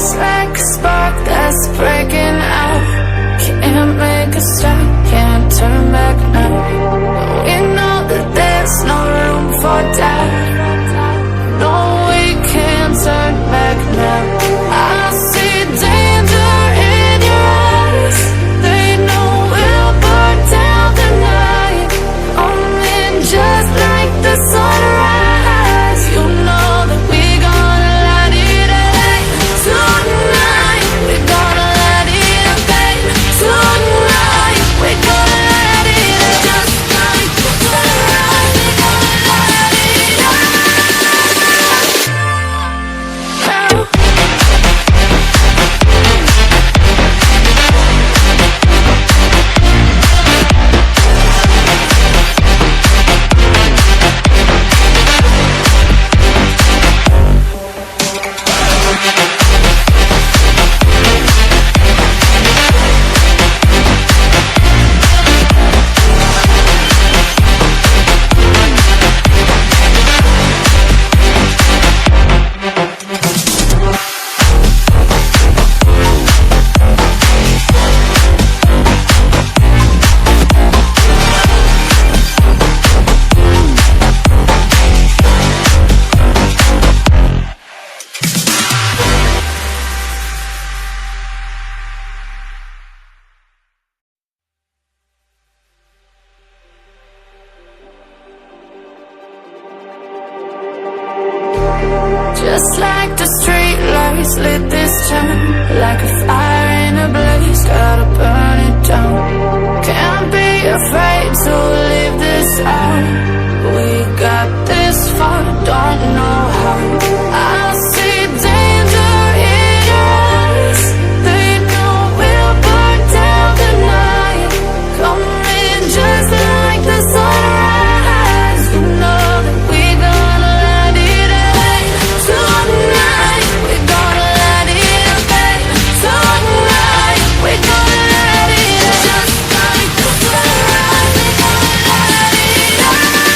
Just like a spark that's breaking out. Can't make a stop, can't turn back now. We know that there's no room for doubt. No, we can't turn back now. I see danger in your eyes. They know we'll burn down the night. Coming just like the sunrise. You know that we're gonna light it up tonight. We're gonna light it up tonight. We're gonna light it up just like the sunrise. We're gonna light it up now. Just like the street lights lit this town, like a fire in a blaze, gotta burn it down. Can't be afraid to leave this out. We got this far, don't know how. I see danger in your eyes. They know we'll burn down the night. Coming just like the sunrise. You know that we're gonna light it up tonight. We're gonna light it up tonight. We're gonna light it up just like the sunrise. We're gonna light it up now.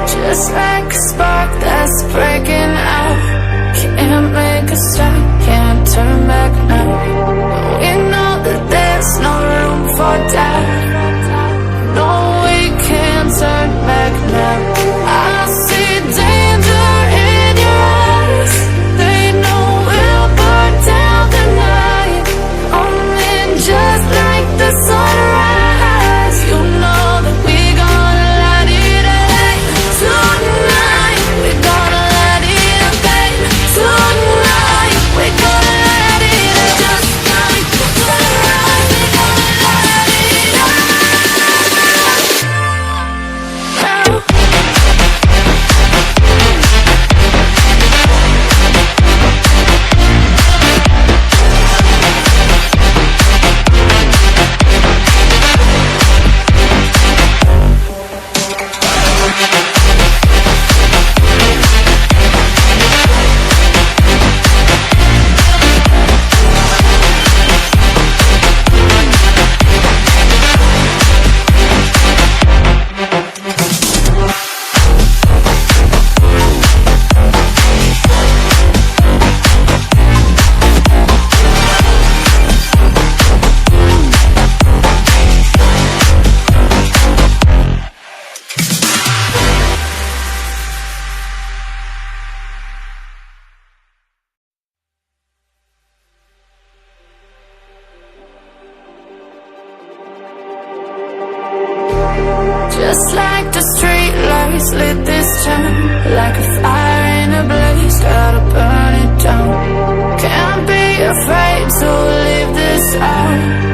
Just like a spark that's breaking out. Can't make a stop, can't turn back now. We know that there's no room for doubt. No, we can't turn back now. I see danger in your eyes. They know we'll burn down the night. Coming just like the sunrise. You know that we're gonna light it up tonight. We're gonna light it up tonight. We're gonna light it up just like the sunrise. We're gonna light it up now. Just like the street lights lit this town, like a fire in a blaze, gotta burn it down. Can't be afraid to leave this out.